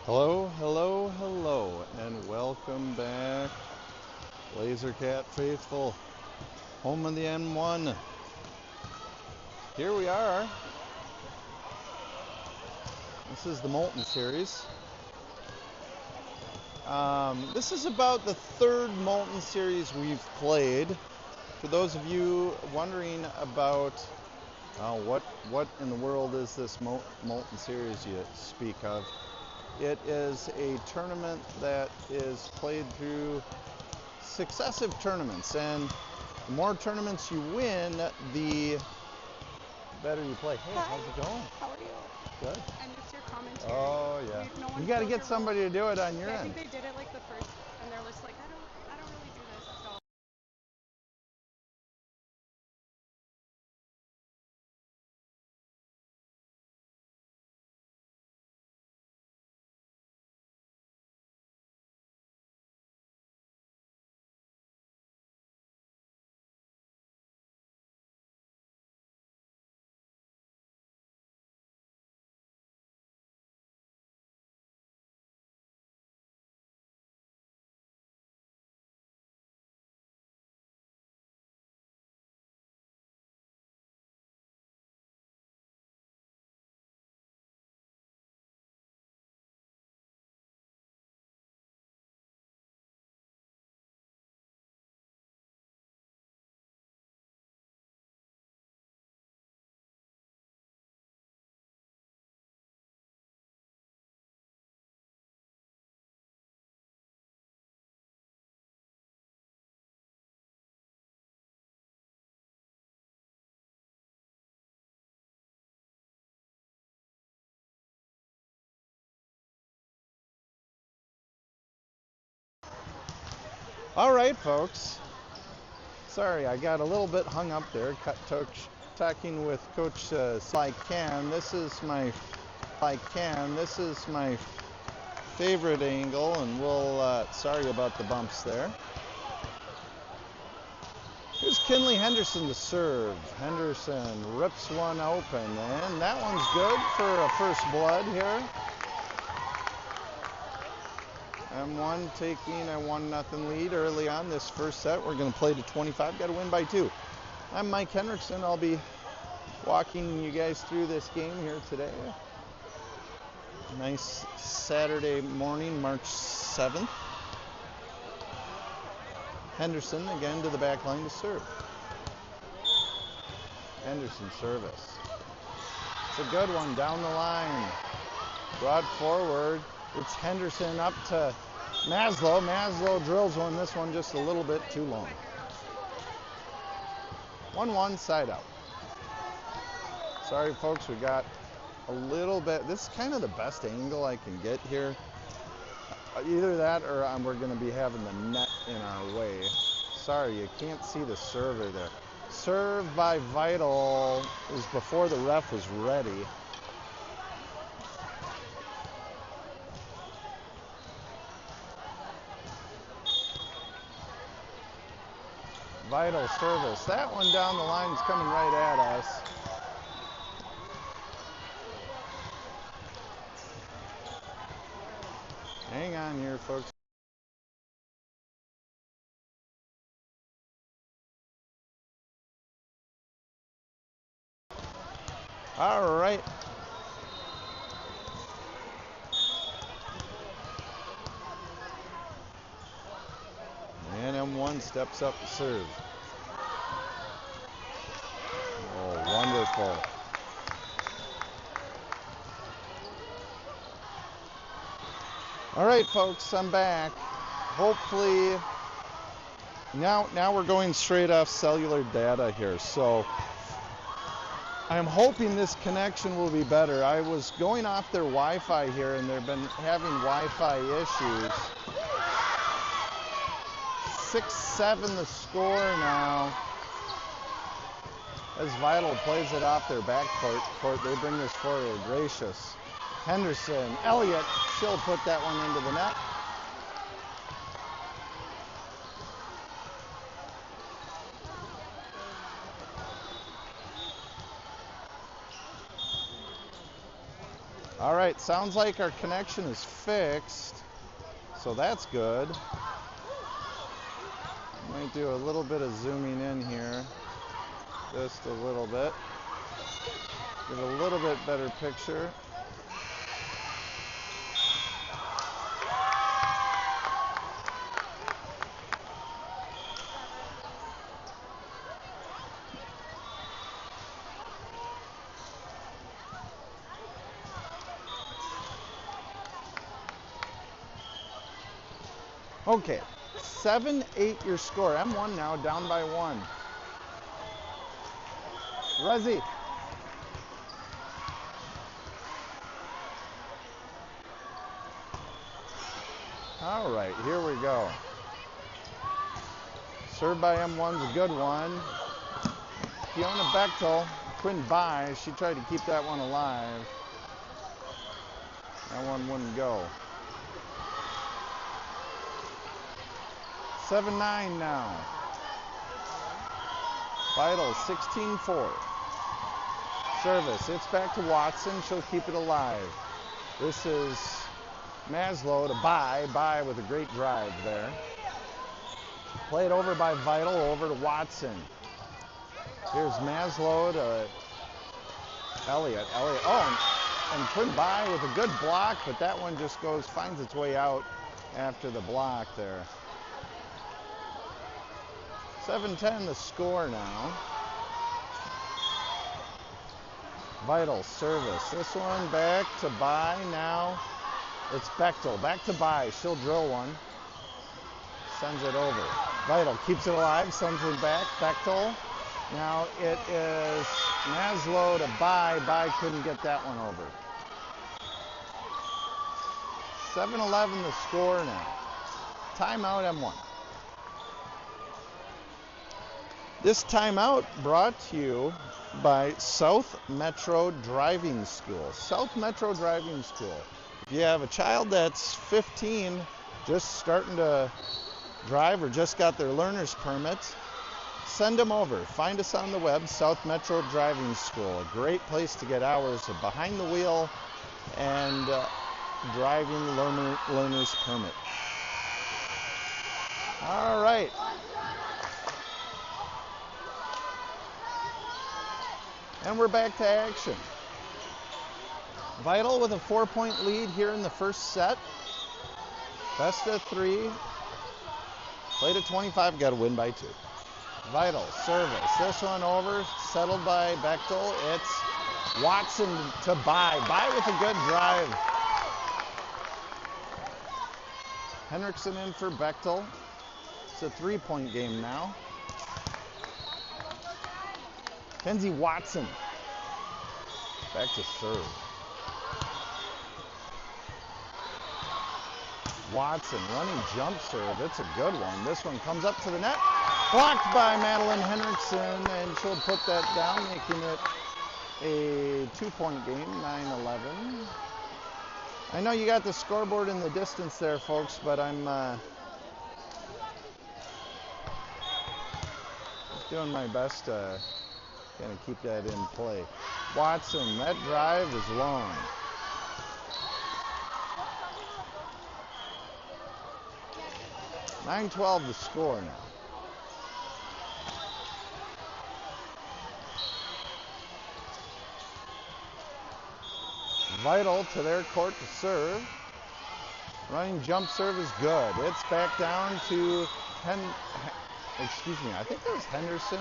Hello, hello, hello, and welcome back, Lasercat faithful, home of the N1. Here we are. This is the Molten series. This is about the third Molten series we've played. For those of you wondering about what in the world is this Molten series you speak of, it is a tournament that is played through successive tournaments, and the more tournaments you win, the better you play. Hey, Hi. how's it going? How are you? Good. I missed your commentary. Oh yeah. No one You got to filled get your somebody role. to do it on your Yeah, I end. think they did it like the first, and they're just like, I don't really do this. So. All right, folks. Sorry, I got a little bit hung up there. Talking with Coach This is my favorite angle, and we'll. Sorry about the bumps there. Here's Kinley Henderson to serve. Henderson rips one open, and that one's good for a first blood here. M1 taking a 1-0 lead early on this first set. We're going to play to 25. Got to win by 2. I'm Mike Henriksen. I'll be walking you guys through this game here today. Nice Saturday morning, March 7th. Henderson again to the back line to serve. Henderson service. It's a good one down the line. Brought forward. It's Henderson up to Maslow. Maslow drills one. This one just a little bit too long. 1-1 side out. Sorry, folks, we got a little bit. This is kind of the best angle I can get here. Either that or we're going to be having the net in our way. Sorry, you can't see the server there. Serve by Vital is before the ref was ready. Vital service. That one down the line is coming right at us. Hang on here, folks. All right. And M1 steps up to serve. Oh, wonderful. All right, folks, I'm back. Hopefully, now we're going straight off cellular data here. So I'm hoping this connection will be better. I was going off their Wi-Fi here, and they've been having Wi-Fi issues. 6-7 the score now. As Vital plays it off their back court, they bring this forward. Gracious. Henderson, Elliott, she'll put that one into the net. All right, sounds like our connection is fixed, so that's good. Might do a little bit of zooming in here, just a little bit. Get a little bit better picture. Okay, 7-8 your score. M1 now down by 1. Rezi. All right, here we go. Served by M1's a good one. Fiona Bechtel couldn't buy. She tried to keep that one alive. That one wouldn't go. 7-9 now. Vital 16-4. Service. It's back to Watson. She'll keep it alive. This is Maslow to Bye with a great drive there. Played over by Vital, over to Watson. Here's Maslow to Elliott. And couldn't buy with a good block, but that one just finds its way out after the block there. 7-10 the score now. Vital service. This one back to Bye now. It's Bechtel. Back to Bye. She'll drill one. Sends it over. Vital keeps it alive. Sends it back. Bechtel. Now it is Maslow to Bye. Bye couldn't get that one over. 7-11 the score now. Timeout M1. This timeout brought to you by South Metro Driving School. South Metro Driving School. If you have a child that's 15, just starting to drive or just got their learner's permit, send them over. Find us on the web, South Metro Driving School. A great place to get hours of behind the wheel and driving learner's permit. All right. And we're back to action. Vital with a 4-point lead here in the first set. Best of 3. Played at 25, got to win by 2. Vital service. This one over, settled by Bechtel. It's Watson to Bye. Bye with a good drive. Henriksen in for Bechtel. It's a 3-point game now. Kenzie Watson. Back to serve. Watson running jump serve. It's a good one. This one comes up to the net. Blocked by Madeline Henriksen, and she'll put that down, making it a 2-point game, 9-11. I know you got the scoreboard in the distance there, folks, but I'm just doing my best to kind of keep that in play. Watson, that drive is long. (9-12) the score now. Vital to their court to serve. Running jump serve is good. It's back down to I think that was Henderson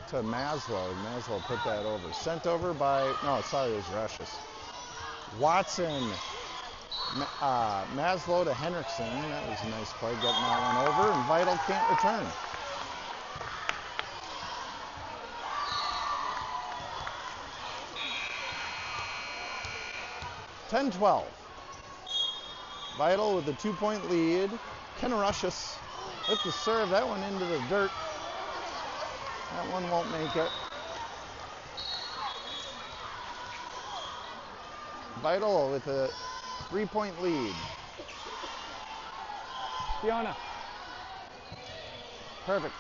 to Maslow. Maslow put that over. Sent over by, it was Rushes. Watson, Maslow to Henriksen. That was a nice play, getting that one over, and Vital can't return. (10-12). Vital with a 2-point lead. Rushes with the serve. That one into the dirt. That one won't make it. Vital with a 3-point lead. Fiona. Perfect.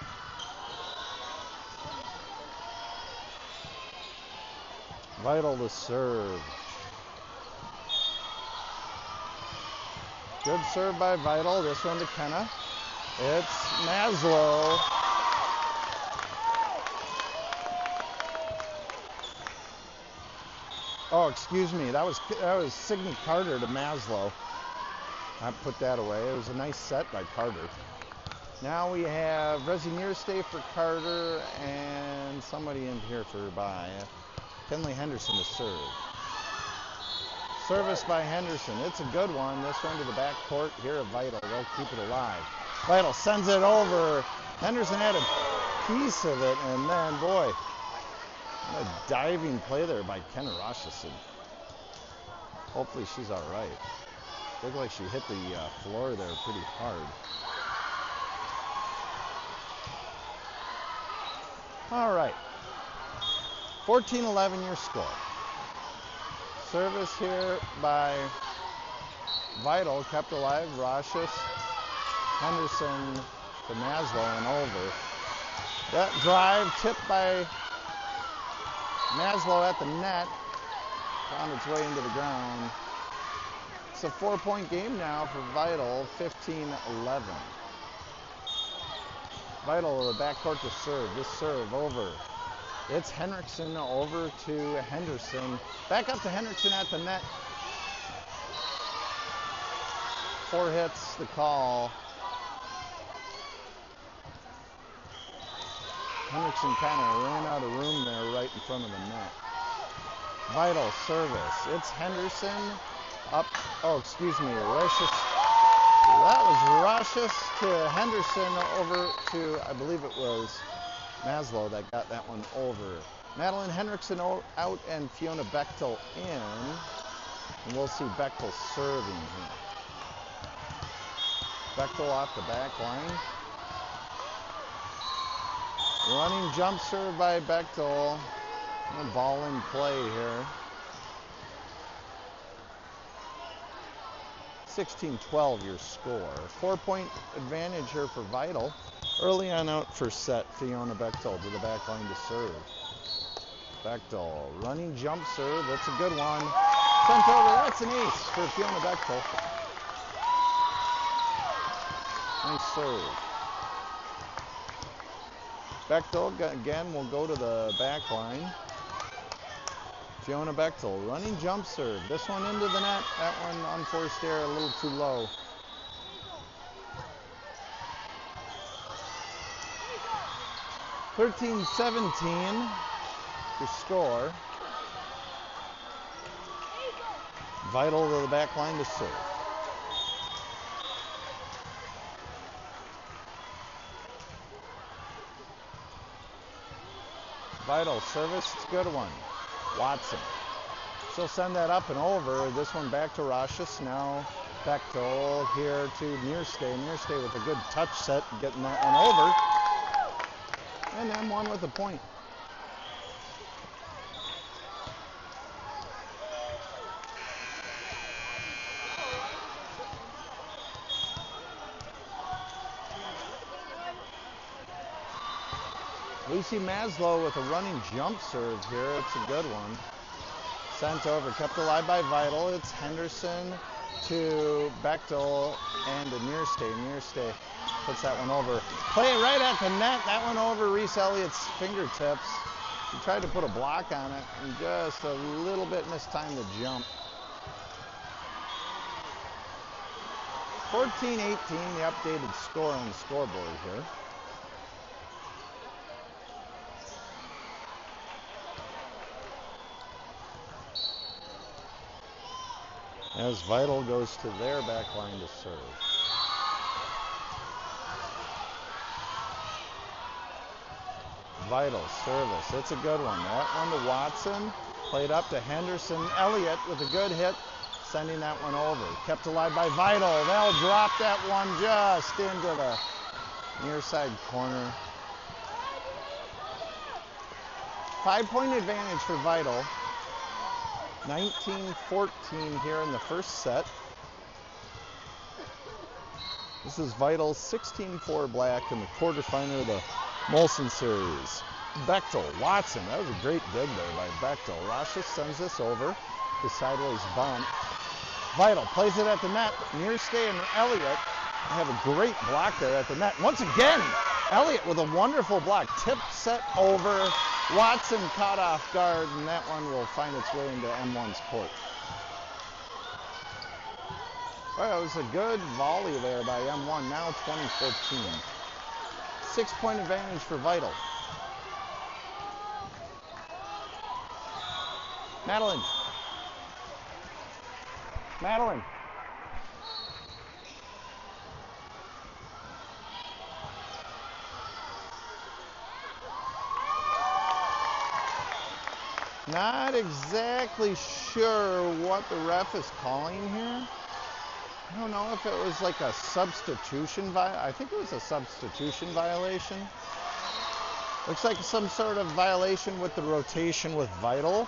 Vital to serve. Good serve by Vital. This one to Kenna. It's Maslow. Oh, excuse me. That was Signe Carter to Maslow. I put that away. It was a nice set by Carter. Now we have Resi Nearstay for Carter and somebody in here for by Kenley Henderson to serve. Service by Henderson. It's a good one. This one to the back court here at Vital. They'll keep it alive. Vital sends it over. Henderson had a piece of it, and then, boy, a diving play there by Kenna Rochison. Hopefully she's all right. Looked like she hit the floor there pretty hard. All right. 14-11 your score. Service here by Vital, kept alive. Rochus, Henderson to Maslow and over. That drive tipped by Maslow at the net. Found its way into the ground. It's a 4-point game now for Vital, 15-11. Vital to the backcourt to serve. This serve over. It's Henriksen over to Henderson. Back up to Henriksen at the net. 4 hits, the call. Henriksen kind of ran out of room there right in front of the net. Vital service. It's Henderson up. Oh, excuse me. That was Rochus to Henderson over to, I believe it was Maslow that got that one over. Madeline Henriksen out and Fiona Bechtel in. And we'll see Bechtel serving here. Bechtel off the back line. Running jump serve by Bechtel. Ball in play here. 16-12 your score. 4-point advantage here for Vital. Early on out for set, Fiona Bechtel to the back line to serve. Bechtel, running jump serve, that's a good one. Sent over, that's an ace for Fiona Bechtel. Nice serve. Bechtel, again, will go to the back line. Fiona Bechtel, running jump serve. This one into the net. That one unforced error, a little too low. (13-17) to score. Vital to the back line to serve. Vital service, it's a good one. Watson. She'll send that up and over. This one back to Rochus. Now Bechtel here to Nearstay. Nearstay with a good touch set, getting that one over. And then one with a point. Lucy Maslow with a running jump serve here. It's a good one. Sent over, kept alive by Vital. It's Henderson to Bechtel and to Nearstay. Nearstay puts that one over. Play it right at the net. That one over Reese Elliott's fingertips. He tried to put a block on it and just a little bit mistimed the jump. 14-18, the updated score on the scoreboard here. As Vital goes to their back line to serve. Vital service. It's a good one. That one to Watson. Played up to Henderson. Elliott with a good hit. Sending that one over. Kept alive by Vital. They'll drop that one just into the near side corner. 5-point advantage for Vital. 19-14 here in the first set. This is Vital's 16-4 black in the quarterfinal of the Molten series. Bechtel, Watson, that was a great dig there by Bechtel. Rochus sends this over, the sideways bump. Vital plays it at the net. Near stay and Elliott have a great block there at the net. Once again, Elliott with a wonderful block. Tip set over. Watson caught off guard, and that one will find its way into M1's court. Well, it was a good volley there by M1, now 20-14. 6-point advantage for Vital. Madeline. Not exactly sure what the ref is calling here. I don't know if it was like a substitution I think it was a substitution violation. Looks like some sort of violation with the rotation with Vital.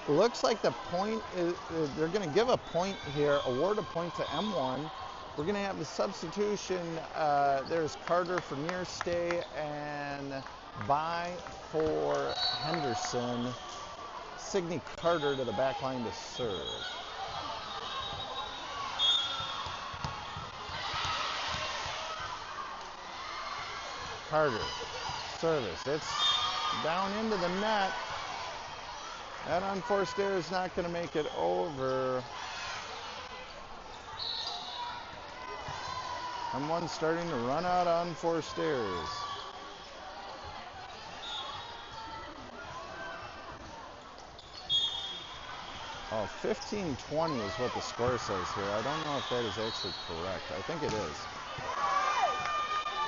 It looks like the point is, they're going to give a point here, award a point to M1. We're going to have the substitution. There's Carter for near stay and by for Henderson. Sidney Carter to the back line to serve. Carter, service. It's down into the net. That unforced error is not going to make it over. M1 starting to run out on unforced errors. Oh, 15-20 is what the score says here. I don't know if that is actually correct. I think it is.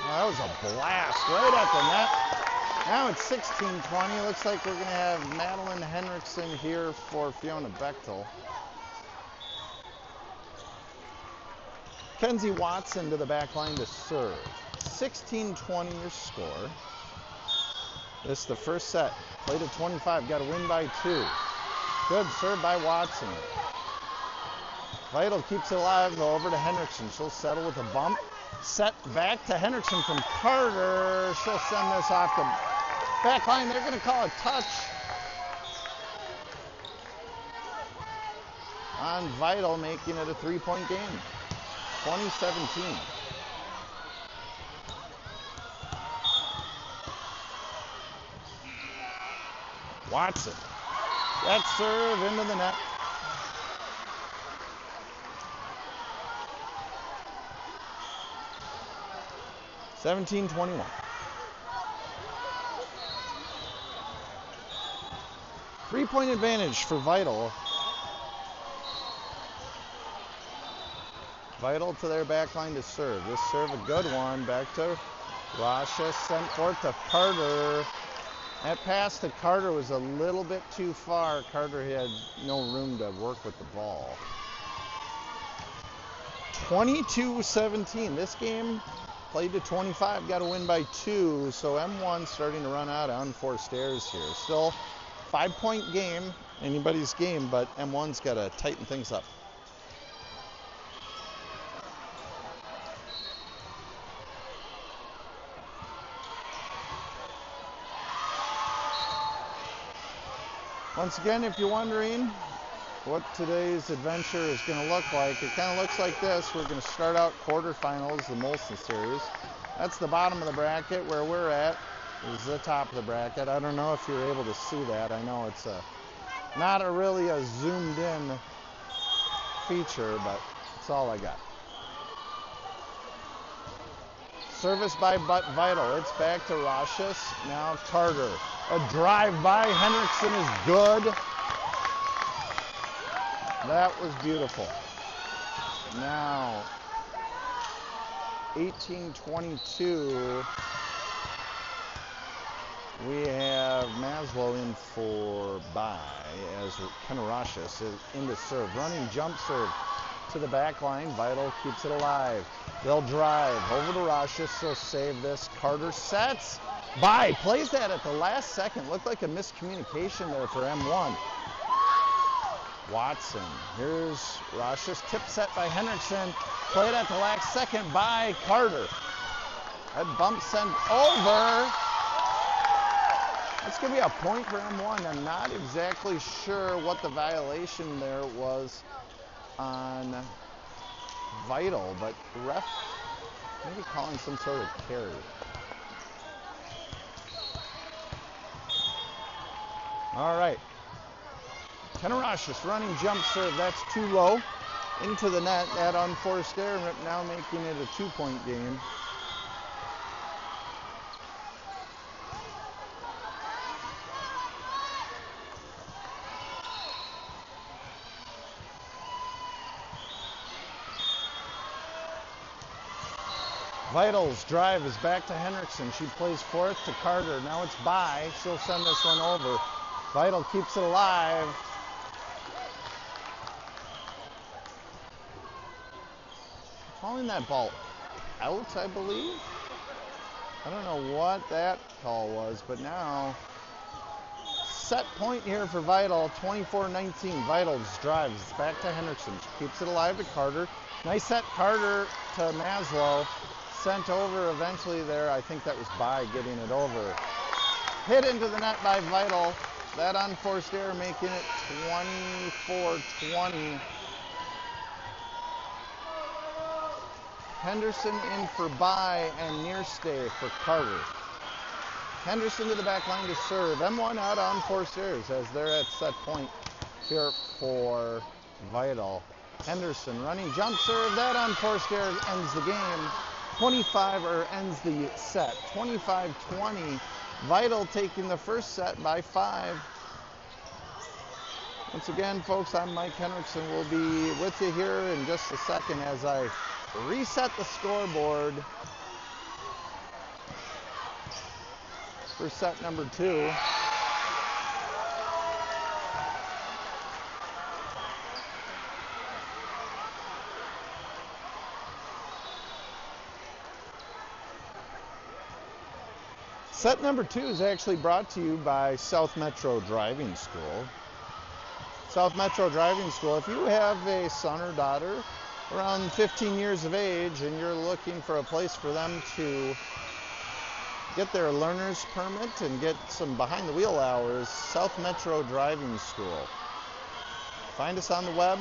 Oh, that was a blast right at the net. Now it's 16-20. Looks like we're going to have Madeline Henriksen here for Fiona Bechtel. Kenzie Watson to the back line to serve. 16-20 your score. This is the first set. Played at 25. Got to win by 2. Good serve by Watson. Vital keeps it alive, though, over to Henriksen. She'll settle with a bump. Set back to Henriksen from Carter. She'll send this off the back line. They're going to call a touch on Vital, making it a 3-point game. 20-17. Watson. That serve into the net. (17-21). 3-point advantage for Vital. Vital to their back line to serve. This serve a good one. Back to Rasha. Sent forth to Carter. That pass to Carter was a little bit too far. Carter had no room to work with the ball. 22-17. This game played to 25. Got to win by 2. So M1 starting to run out on unforced errors here. Still 5-point game. Anybody's game, but M1's got to tighten things up. Once again, if you're wondering what today's adventure is going to look like, it kind of looks like this. We're going to start out quarterfinals, the Molten series. That's the bottom of the bracket. Where we're at is the top of the bracket. I don't know if you're able to see that. I know it's not really a zoomed in feature, but that's all I got. Service by Vital. It's back to Rashis. Now Carter. A drive by Henriksen is good. That was beautiful. Now 18-22. We have Maslow in for bye as Kenarashis is into serve. Running jump serve to the back line. Vital keeps it alive. They'll drive over to Rashis. They'll save this. Carter sets. Bye. Plays that at the last second. Looked like a miscommunication there for M1. Watson. Here's Rashis. Tip set by Henriksen. Played at the last second by Carter. That bump sent over. That's going to be a point for M1. I'm not exactly sure what the violation there was on Vital, but ref maybe calling some sort of carry. All right. Tenorashis running jump serve. That's too low. Into the net. That unforced error, now making it a 2-point game. Vital's drive is back to Henriksen. She plays fourth to Carter. Now it's by. She'll send this one over. Vital keeps it alive. Calling that ball out, I believe. I don't know what that call was, but now set point here for Vital. 24-19. Vital's drives back to Henriksen. She keeps it alive to Carter. Nice set, Carter to Maslow. Sent over eventually there. I think that was by getting it over. Hit into the net by Vital. That unforced error making it 24-20. Henderson in for by and near stay for Carter. Henderson to the back line to serve. M1 out on unforced errors as they're at set point here for Vital. Henderson running jump serve. That unforced error ends the game. 25 or ends the set. 25-20. Vital taking the first set by 5. Once again, folks, I'm Mike Henriksen. We'll be with you here in just a second as I reset the scoreboard for set number 2. Set number 2 is actually brought to you by South Metro Driving School. South Metro Driving School, if you have a son or daughter around 15 years of age and you're looking for a place for them to get their learner's permit and get some behind the wheel hours, South Metro Driving School. Find us on the web,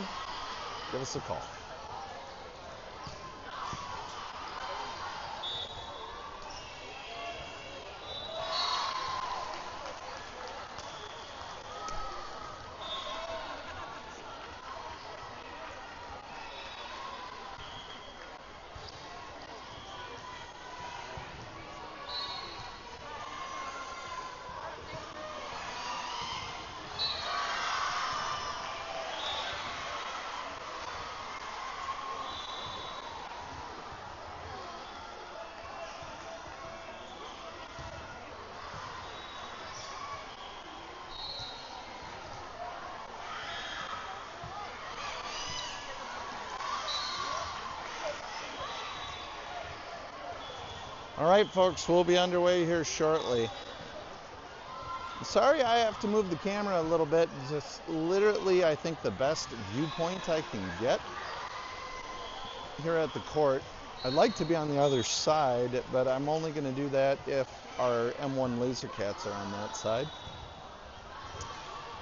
give us a call. All right, folks, we'll be underway here shortly. Sorry I have to move the camera a little bit. Just literally, I think, the best viewpoint I can get here at the court. I'd like to be on the other side, but I'm only going to do that if our M1 Laser Cats are on that side.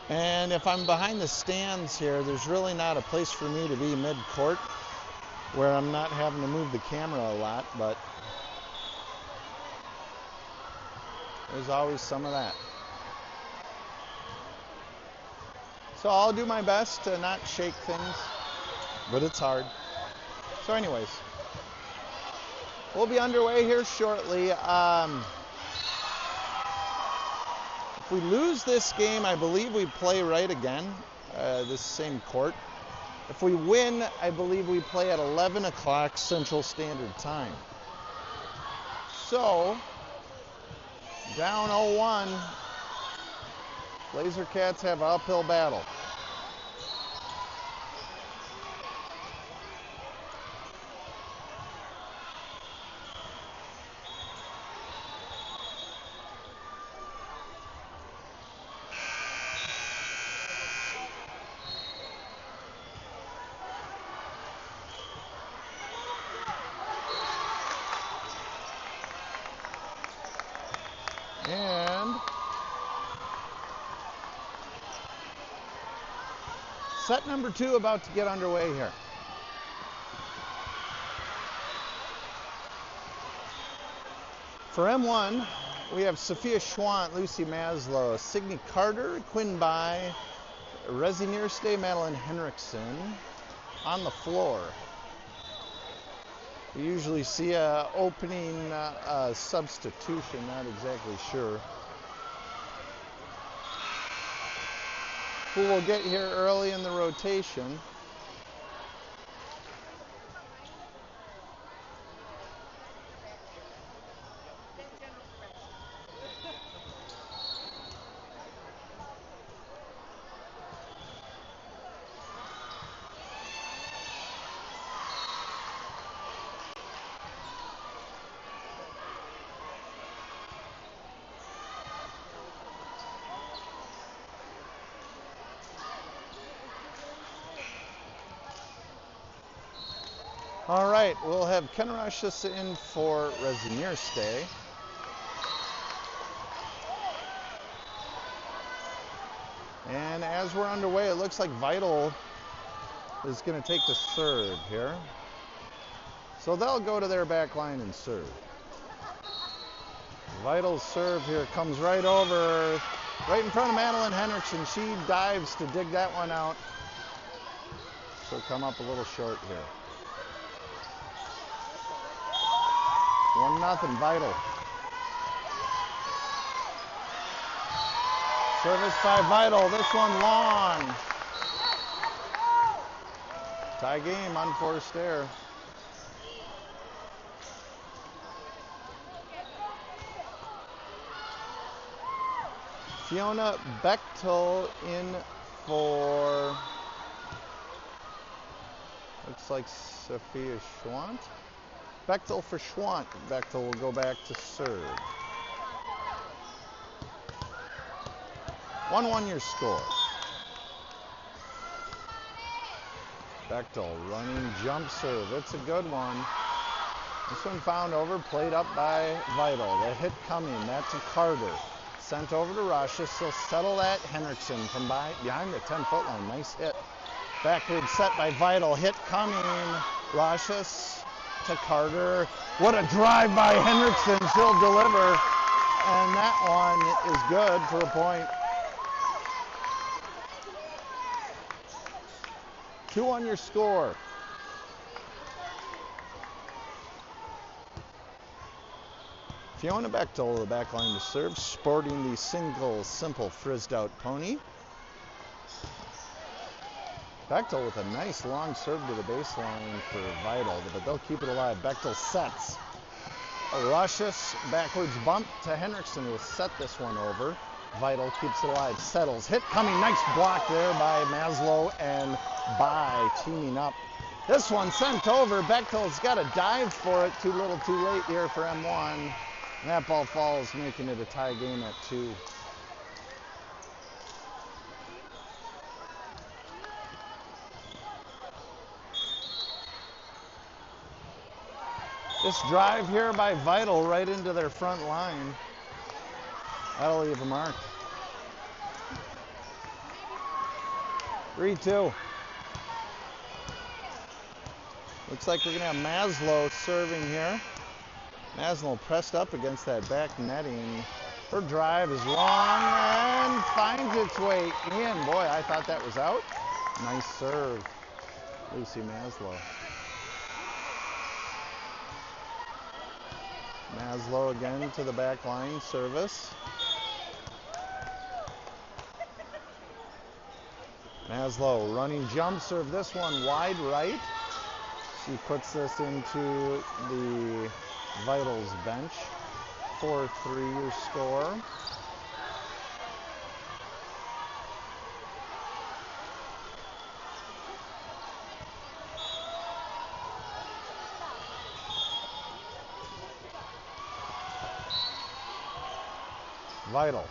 And if I'm behind the stands here, there's really not a place for me to be mid-court where I'm not having to move the camera a lot, but there's always some of that. So I'll do my best to not shake things, but it's hard. So anyways, we'll be underway here shortly. If we lose this game, I believe we play right again, this same court. If we win, I believe we play at 11 o'clock Central Standard Time. So, down 0-1, Laser Cats have an uphill battle. And Set number 2 about to get underway here. For M1, we have Sophia Schwant, Lucy Maslow, Signe Carter, Quinn Bai, Resinierste, Madeline Henriksen on the floor. We usually see a opening substitution, not exactly sure. Who will get here early in the rotation? All right, we'll have Ken Rushus in for Resinierste. And as we're underway, it looks like Vital is going to take the serve here. So they'll go to their back line and serve. Vital's serve here comes right over, right in front of Madeline Henriksen. She dives to dig that one out. She'll come up a little short here. 1-0 Vital. Service by Vital. This one long. Tie game, unforced error. Fiona Bechtel in for, looks like Sophia Schwant. Bechtel for Schwant. Bechtel will go back to serve. 1-1 your score. Bechtel running jump serve. It's a good one. This one found over, played up by Vital. The hit coming. That's a Carter. Sent over to Rushus. He'll settle that. Henriksen from behind the 10-foot line. Nice hit. Backward set by Vital. Hit coming. Rushus to Carter. What a drive by Henriksen. She'll deliver. And that one is good for a point. 2-1 your score. Fiona Bechtel, the back line to serve, sporting the single, simple, frizzed-out pony. Bechtel with a nice long serve to the baseline for Vital, but they'll keep it alive. Bechtel sets. Rushus backwards bump to Henriksen, who will set this one over. Vital keeps it alive, settles. Hit coming, nice block there by Maslow and Bai teaming up. This one sent over. Bechtel's got to dive for it. Too little, too late here for M1. And that ball falls, making it a tie game at 2. This drive here by Vital right into their front line. That'll leave a mark. 3-2. Looks like we're going to have Maslow serving here. Maslow pressed up against that back netting. Her drive is long and finds its way in. Boy, I thought that was out. Nice serve, Lucy Maslow. Maslow again to the back line service. Maslow running jump serve. This one wide right. She puts this into the Vital's bench. 4-3 your score. Vital.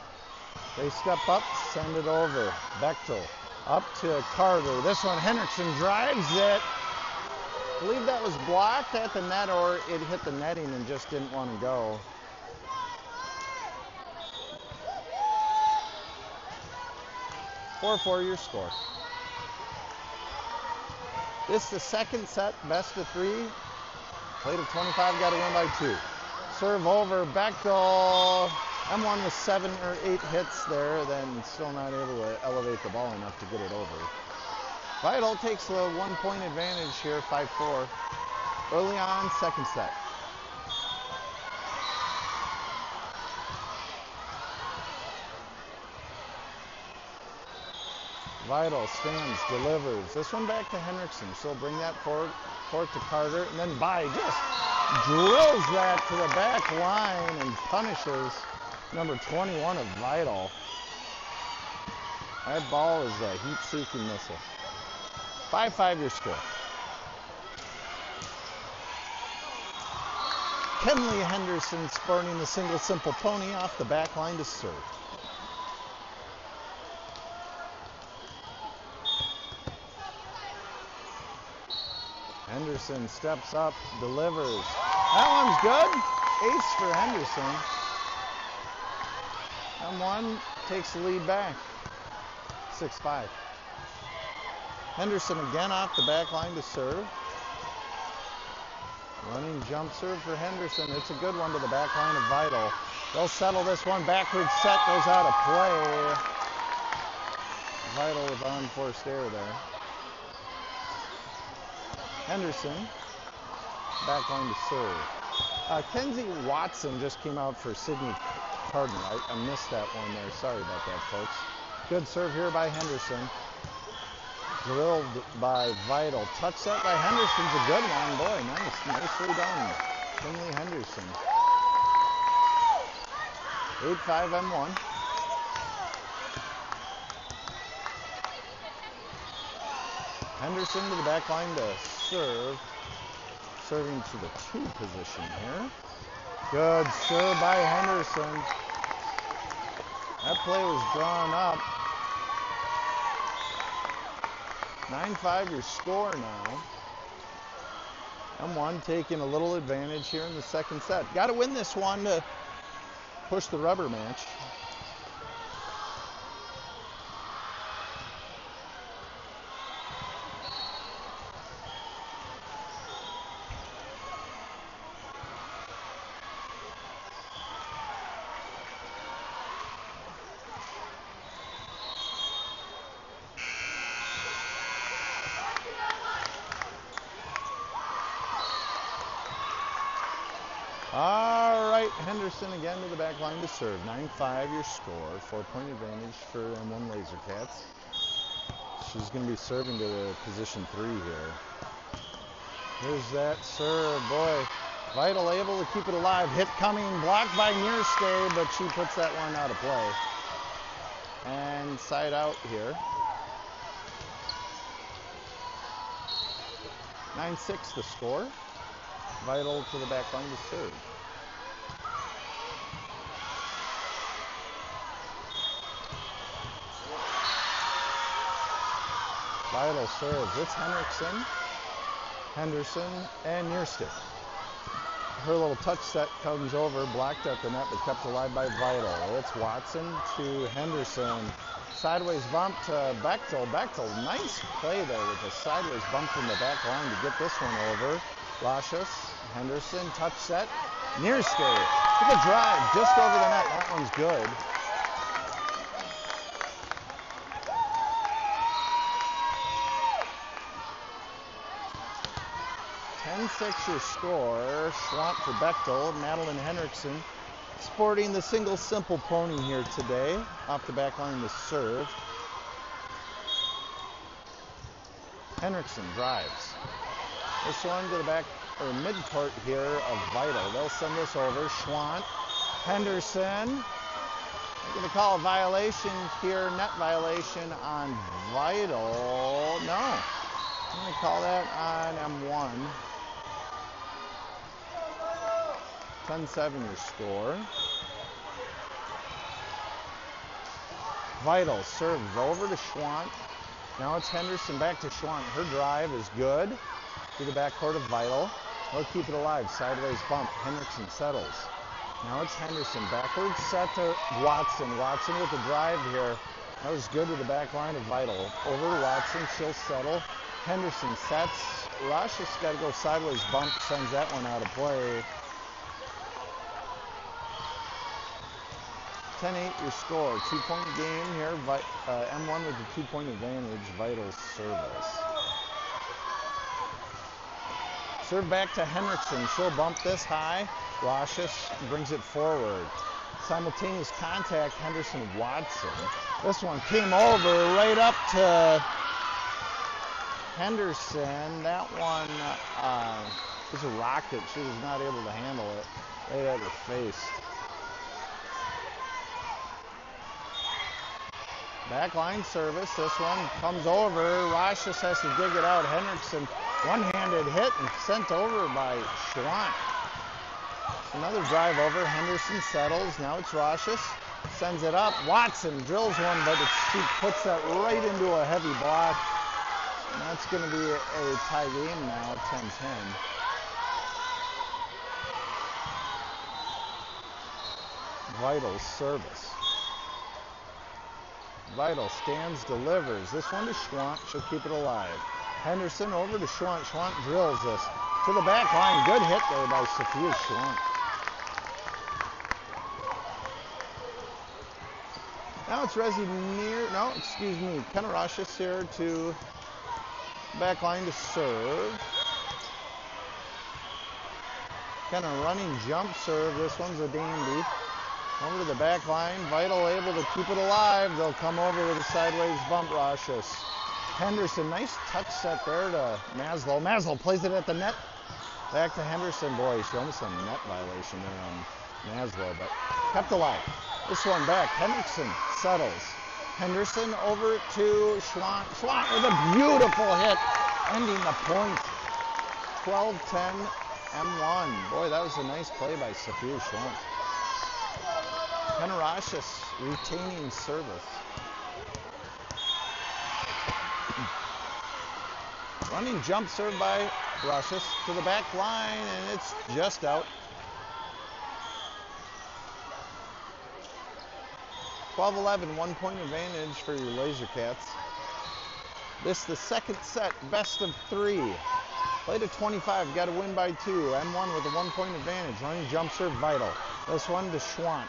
They step up, send it over. Bechtel up to Carter. This one, Henriksen drives it. I believe that was blocked at the net, or it hit the netting and just didn't want to go. Four your score. This is the second set, best of 3. Played of 25, got to win by 2. Serve over, Bechtel. M1 with 7 or 8 hits there, then still not able to elevate the ball enough to get it over. Vital takes the 1-point advantage here, 5-4. Early on, second set. Vital stands, delivers. This one back to Henriksen. She'll bring that forward to Carter, and then Bai just drills that to the back line and punishes number 21 of Vital. That ball is a heat-seeking missile. 5-5 your score. Kenley Henderson sporting the single simple pony off the back line to serve. Henderson steps up, delivers. That one's good. Ace for Henderson. M1 takes the lead back. 6-5. Henderson again off the back line to serve. Running jump serve for Henderson. It's a good one to the back line of Vital. They'll settle this one. Backward set goes out of play. Vital with unforced error there. Henderson, back line to serve. Kenzie Watson just came out for Sydney Cardinal. I missed that one there. Sorry about that, folks. Good serve here by Henderson. Drilled by Vital. Touch set by Henderson's a good one. Boy, nice. Nicely done. Kenley Henderson. 8-5 M1. Henderson to the back line to serve. Serving to the 2 position here. Good serve by Henderson. That play was drawn up. 9-5 your score now. M1 taking a little advantage here in the second set. Got to win this one to push the rubber match. All right, Henderson again to the back line to serve. 9-5 your score. 4-point advantage for M1 Lasercats. She's going to be serving to the position 3 here. Here's that serve. Boy, Vital able to keep it alive. Hit coming, blocked by Nearstay, but she puts that one out of play. And side out here. 9-6 the score. Vital to the back line to serve. Vital serves. It's Henderson, and Nearstick. Her little touch set comes over, blocked at the net, but kept alive by Vital. It's Watson to Henderson. Sideways bump to Bechtel. Bechtel, nice play there with a sideways bump from the back line to get this one over. Lashes, Henderson, touch set, near skate, with a drive just over the net. That one's good. Six your score. Schwant for Bechtel. Madeline Henriksen sporting the single simple pony here today. Off the back line to serve. Henriksen drives. This one to the back or mid court here of Vital. They'll send this over. Schwant, Henderson. They're going to call a violation here, net violation on Vital. No, I'm going to call that on M1. 10-7 your score. Vital serves over to Schwant. Now it's Henderson back to Schwant. Her drive is good to the backcourt of Vital. They'll keep it alive. Sideways bump. Henderson settles. Now it's Henderson. Backwards set to Watson. Watson with the drive here. That was good to the back line of Vital. Over to Watson. She'll settle. Henderson sets. Rosh's got to go sideways bump, sends that one out of play. 10-8 your score. 2-point game here. M1 with the 2-point advantage. Vital service. Serve back to Henriksen. She'll bump this high. Rosh's brings it forward. Simultaneous contact, Henderson-Watson. This one came over right up to Henderson. That one was a rocket. She was not able to handle it. Right at her face. Backline service. This one comes over. Rosh's has to dig it out. Henriksen, one-handed hit and sent over by Schwant. Another drive over. Henderson settles. Now it's Rosh's. Sends it up. Watson drills one, but she puts that right into a heavy block. And that's going to be a tie game now, 10-10. Vital service. Vital stands, delivers. This one to Schwant. She'll keep it alive. Henderson over to Schwant. Schwant drills this to the back line. Good hit there by Sophia Schwant. Now it's Kenna Rosh's here to back line to serve. Kind of running jump serve. This one's a dandy. Over to the back line. Vital able to keep it alive. They'll come over with a sideways bump, Rosh's. Henderson, nice touch set there to Maslow. Maslow plays it at the net. Back to Henderson. Boy, she almost had a net violation there on Maslow, but kept alive. This one back. Henderson settles. Henderson over to Schwant. Schwant with a beautiful hit, ending the point. 12-10 M1. Boy, that was a nice play by Sophia Schwant. Kenna Rosh's retaining service. Running jump serve by Rosh's to the back line, and it's just out. 12-11, 1-point advantage for your Laser Cats. This the second set, best of 3. Play to 25, got to win by 2. M1 with a 1-point advantage. Running jump serve, Vital. This one to Schwant.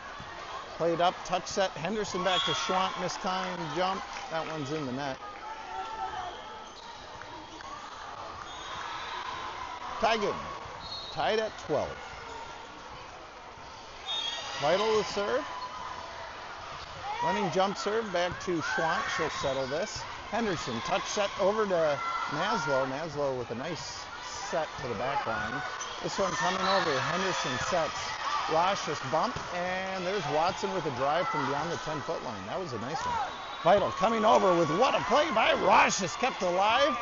Played up, touch set, Henderson back to Schwant, mistime jump. That one's in the net. Tie game, tied at 12. Vital to serve. Running jump serve back to Schwant, she'll settle this. Henderson, touch set over to Maslow. Maslow with a nice set to the back line. This one coming over, Henderson sets. Rosh's bump, and there's Watson with a drive from beyond the 10-foot line. That was a nice one. Vital coming over with what a play by Rosh's, kept alive.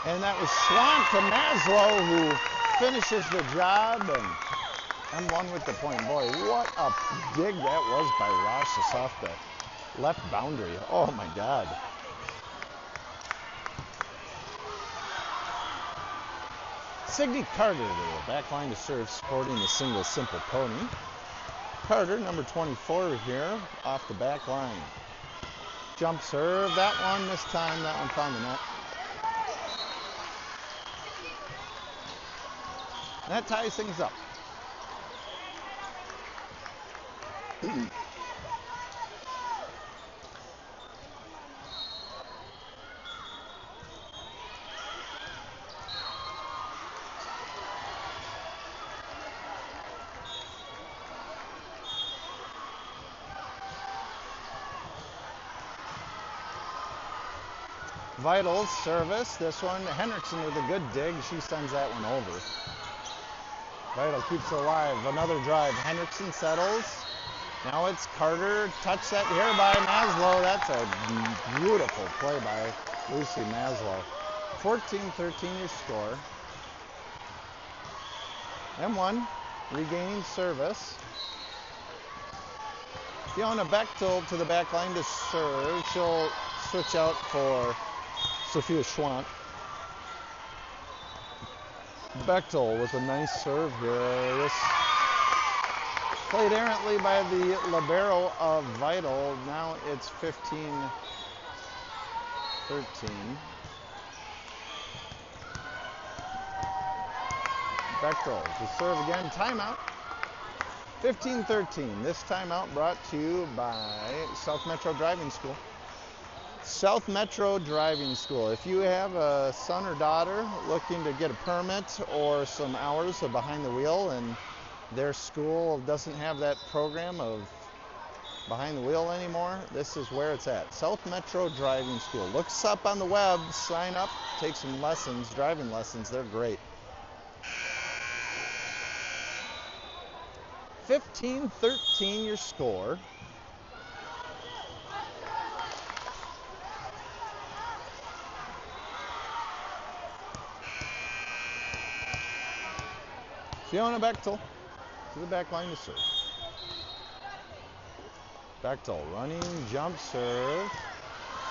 And that was Schwant to Maslow, who finishes the job, and M1 with the point. Boy, what a dig that was by Rosh's off the left boundary. Oh my God. Signe Carter, the back line to serve, sporting the single simple pony. Carter, number 24 here, off the back line. Jump serve, that one this time, that one found the net. And that ties things up. Vital service. This one, Henriksen with a good dig. She sends that one over. Vital keeps it alive. Another drive. Henriksen settles. Now it's Carter. Touch set here by Maslow. That's a beautiful play by Lucy Maslow. 14-13 your score. M1 regaining service. Fiona Bechtel to the back line to serve. She'll switch out for Sophia Schwant. Bechtel with a nice serve here. This played errantly by the libero of Vital. Now it's 15-13. Bechtel to serve again. Timeout. 15-13. This timeout brought to you by South Metro Driving School. South Metro Driving School. If you have a son or daughter looking to get a permit or some hours of behind the wheel and their school doesn't have that program of behind the wheel anymore, this is where it's at. South Metro Driving School. Look us up on the web, sign up, take some lessons, driving lessons. They're great. 15-13 your score. Fiona Bechtel to the back line to serve. Bechtel running jump serve.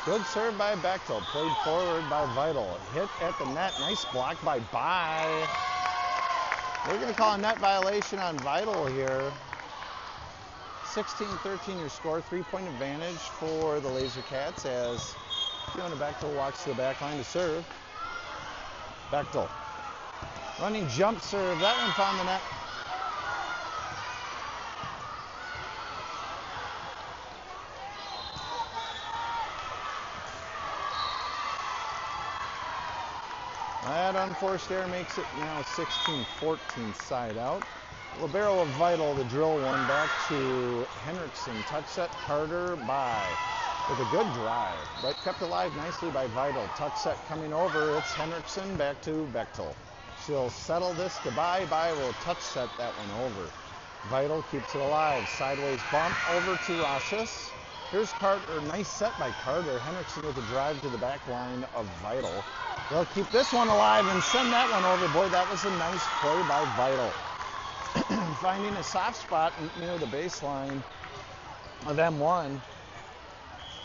Good serve by Bechtel. Played forward by Vital. Hit at the net. Nice block by Bai. We're going to call a net violation on Vital here. 16-13 your score. 3-point advantage for the Laser Cats as Fiona Bechtel walks to the back line to serve. Bechtel. Running jump serve. That one found the net. That unforced error makes it now 16-14 side out. Libero of Vital, the drill one, back to Henriksen. Touch set, Carter by with a good drive, but kept alive nicely by Vital. Touch set coming over. It's Henriksen back to Bechtel. She'll settle this to Bai. Bai will touch set that one over. Vital keeps it alive. Sideways bump over to Rashis. Here's Carter. Nice set by Carter. Henriksen with a drive to the back line of Vital. They'll keep this one alive and send that one over. Boy, that was a nice play by Vital. Finding a soft spot near the baseline of M1.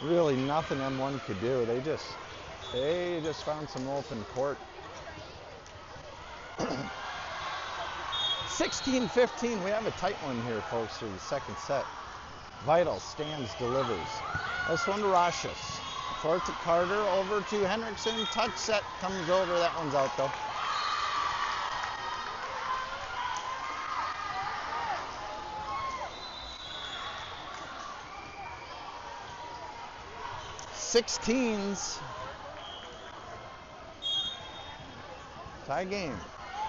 Really nothing M1 could do. They just found some open court. 16-15. We have a tight one here, folks, for the second set. Vital stands, delivers. This one to Rashis. Forward to Carter, over to Henriksen. Touch set comes over. That one's out, though. Sixteens. Tie game.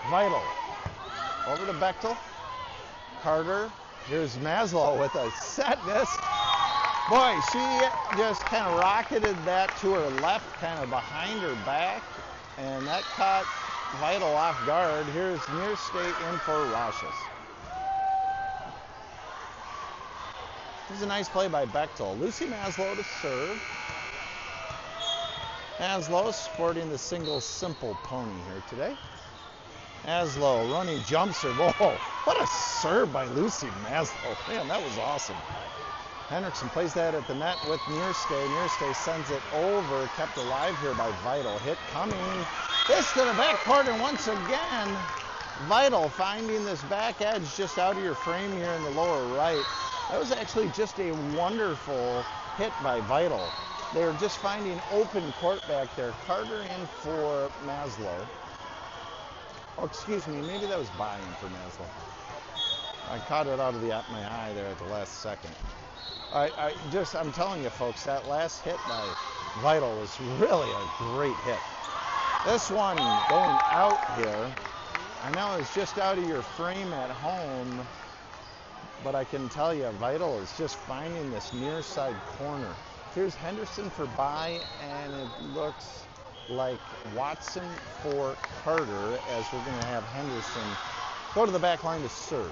Vital. Over to Bechtel. Carter. Here's Maslow with a set miss. Boy, she just kind of rocketed that to her left, kind of behind her back, and that caught Vital off guard. Here's near state in for Rashis. This is a nice play by Bechtel. Lucy Maslow to serve. Maslow sporting the single simple pony here today. Maslow running jump serve. Whoa, what a serve by Lucy Maslow. Man, that was awesome. Henriksen plays that at the net with Nearstay. Nearstay sends it over, kept alive here by Vital. Hit coming. This to the back court, and once again, Vital finding this back edge just out of your frame here in the lower right. That was actually just a wonderful hit by Vital. They were just finding open court back there. Carter in for Maslow. Oh, excuse me, maybe that was buying for Maslow. I caught it out of my eye there at the last second. I'm telling you, folks, that last hit by Vital was really a great hit. This one going out here, I know it's just out of your frame at home, but I can tell you, Vital is just finding this near side corner. Here's Henderson for Bai, and it looks like Watson for Carter, as we're going to have Henderson go to the back line to serve.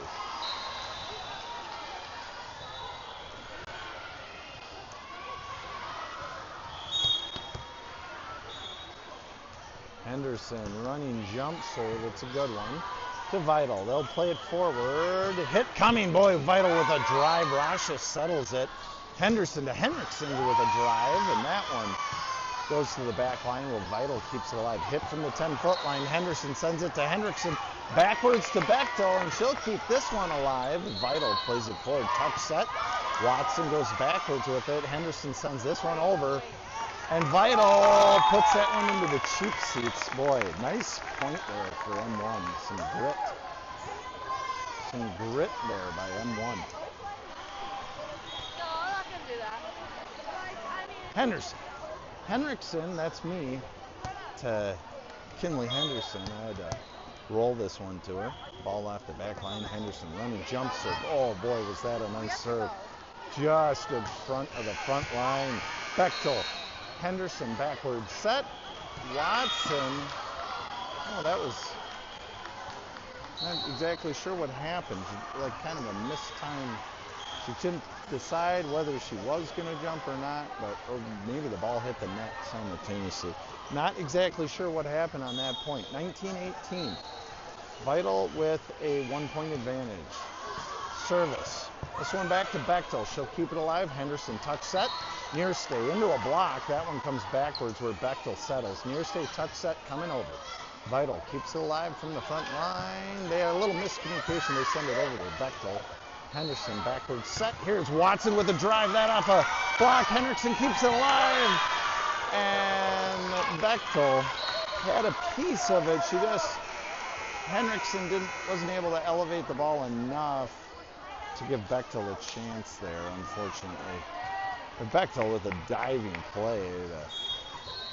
Henderson running jump serve. It's a good one. To Vital. They'll play it forward. Hit coming. Boy, Vital with a drive. Rashis settles it. Henderson to Henriksen with a drive. And that one goes to the back line where Vital keeps it alive. Hit from the 10-foot line. Henderson sends it to Henriksen. Backwards to Bechtel. And she'll keep this one alive. Vital plays it forward. Touch set. Watson goes backwards with it. Henderson sends this one over. And Vital puts that one into the cheap seats. Boy, nice point there for M1. Some grit. Some grit there by M1. No, I'm not gonna do that. Henderson. Henriksen, that's me, to Kinley Henderson. I had to roll this one to her. Ball off the back line. Henderson running jump serve. Oh boy, was that a nice serve. Just in front of the front line. Bechtel. Henderson backward set. Watson. Oh, that was not exactly sure what happened. Like kind of a mistimed. She couldn't decide whether she was going to jump or not, or maybe the ball hit the net simultaneously. Not exactly sure what happened on that point. 19-18. Vital with a 1-point advantage. Service. This one back to Bechtel. She'll keep it alive. Henderson touch set. Near stay into a block. That one comes backwards where Bechtel settles. Near stay touch set coming over. Vital keeps it alive from the front line. They had a little miscommunication. They send it over to Bechtel. Henderson backwards set. Here's Watson with a drive. That off a block. Henderson keeps it alive. And Bechtel had a piece of it. Henriksen wasn't able to elevate the ball enough to give Bechtel a chance there, unfortunately. But Bechtel with a diving play to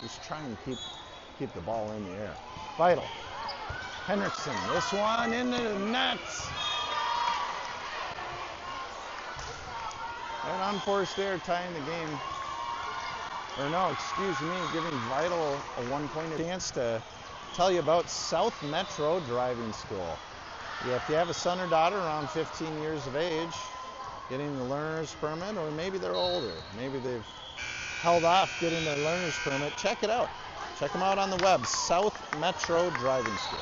just try and keep the ball in the air. Vital. Henriksen, this one into the nets. An unforced error tying the game. Or no, excuse me, giving Vital a 1-point chance to tell you about South Metro Driving School. If you have a son or daughter around 15 years of age, getting the learner's permit, or maybe they're older, maybe they've held off getting their learner's permit, check it out. Check them out on the web, South Metro Driving School.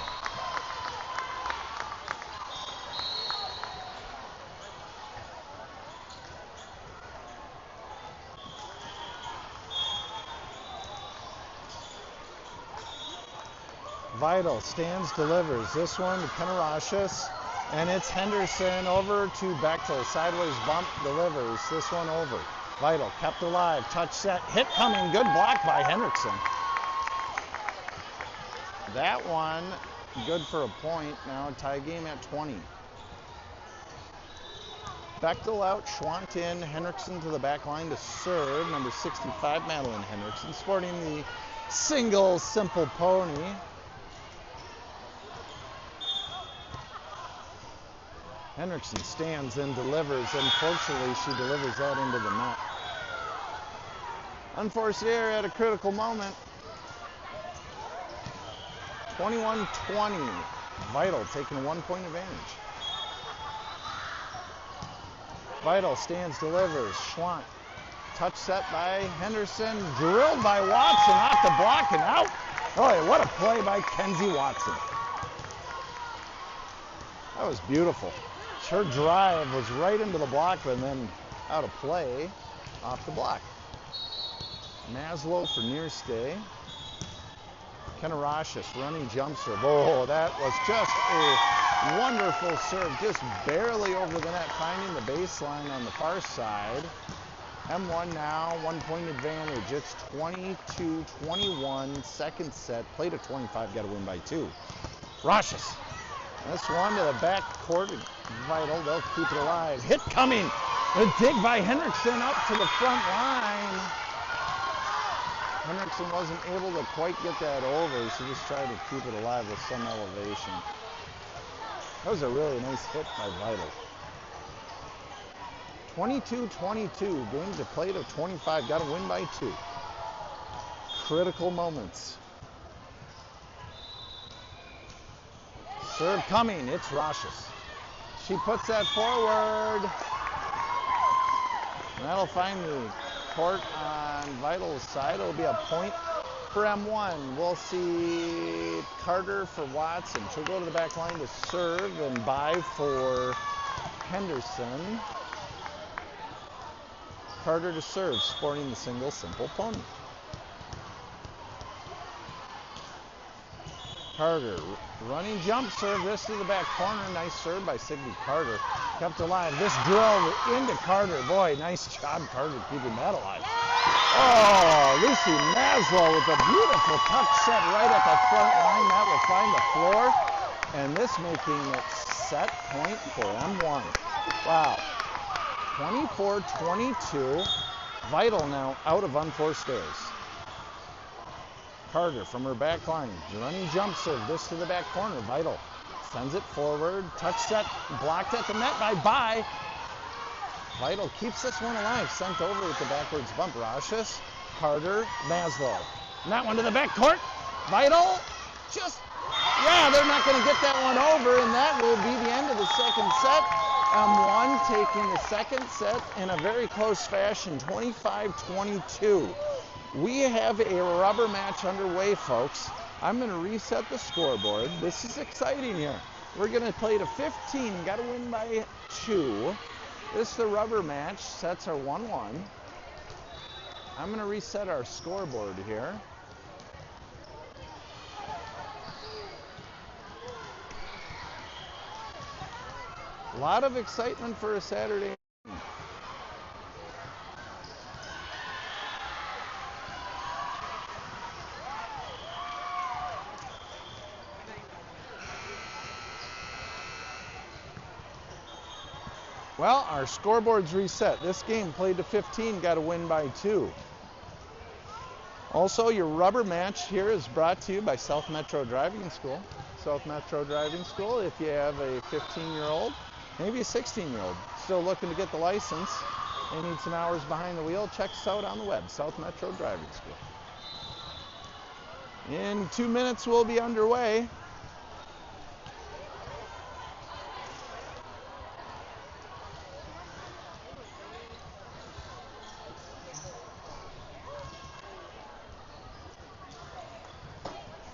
Vital stands, delivers. This one to Kenarashis, and it's Henderson over to Bechtel. Sideways bump, delivers. This one over. Vital kept alive. Touch set, hit coming. Good block by Henriksen. That one good for a point. Now tie game at 20. Bechtel out, Schwant in, Henriksen to the back line to serve. Number 65, Madeline Henriksen, sporting the single simple pony. Henriksen stands and delivers. Unfortunately, she delivers that into the net. Unforced error at a critical moment. 21-20. Vital taking a 1-point advantage. Vital stands, delivers. Schwant. Touch set by Henderson. Drilled by Watson off the block and out. Oh, what a play by Kenzie Watson. That was beautiful. Her drive was right into the block, but then out of play off the block. Maslow for near stay. Kenarashis running jump serve. Oh, that was just a wonderful serve. Just barely over the net, finding the baseline on the far side. M1 now, 1-point advantage. It's 22-21, second set. Play to 25, got to win by 2. Rashis. This one to the back court. Vital, they'll keep it alive. Hit coming. A dig by Henriksen up to the front line. Henriksen wasn't able to quite get that over, so just tried to keep it alive with some elevation. That was a really nice hit by Vital. 22-22, game to play to 25, got to win by 2. Critical moments. Serve coming, it's Rashis. She puts that forward. And that'll find the court on Vital's side. It'll be a point for M1. We'll see Carter for Watson. She'll go to the back line to serve and buy for Henderson. Carter to serve, sporting the single simple pony. Carter, running jump serve, this to the back corner. Nice serve by Siggy Carter. Kept alive. This drill into Carter. Boy, nice job, Carter, keeping that alive. Oh, Lucy Maslow with a beautiful touch set right at the front line. That will find the floor. And this making it set point for M1. Wow. 24-22. Vital now out of unforced errors. Carter from her back line. Running jump serve. This to the back corner. Vital sends it forward. Touch set blocked at the net by Bai. Vital keeps this one alive. Sent over with the backwards bump. Rashis, Carter, Maslow. And that one to the back court. Vital just, yeah, they're not going to get that one over, and that will be the end of the second set. M1 taking the second set in a very close fashion, 25-22. We have a rubber match underway, folks. I'm going to reset the scoreboard. This is exciting here. We're going to play to 15. Got to win by 2. This is the rubber match. Sets are 1-1. I'm going to reset our scoreboard here. A lot of excitement for a Saturday. Well, our scoreboard's reset. This game played to 15, got to win by 2. Also, your rubber match here is brought to you by South Metro Driving School. South Metro Driving School, if you have a 15-year-old, maybe a 16-year-old, still looking to get the license, they need some hours behind the wheel, check us out on the web, South Metro Driving School. In 2 minutes, we'll be underway.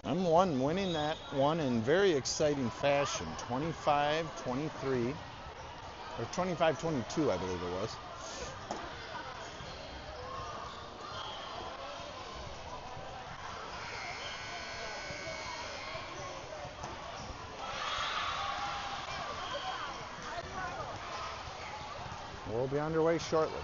M1 winning that one in very exciting fashion, 25-23, or 25-22, I believe it was. We'll be underway shortly.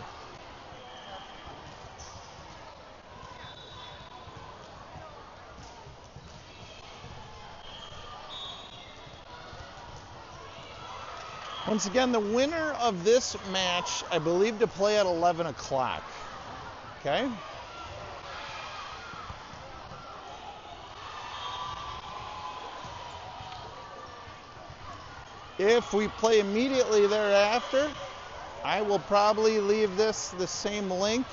Once again, the winner of this match, I believe, to play at 11 o'clock. Okay? If we play immediately thereafter, I will probably leave this the same link.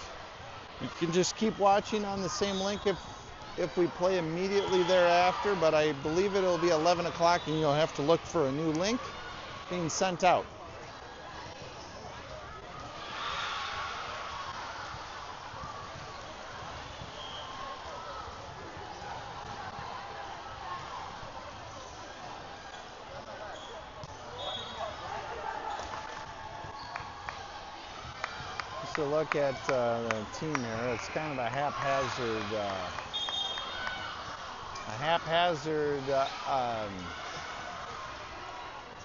You can just keep watching on the same link if we play immediately thereafter, but I believe it'll be 11 o'clock and you'll have to look for a new link being sent out. Just a look at the team here. It's kind of a haphazard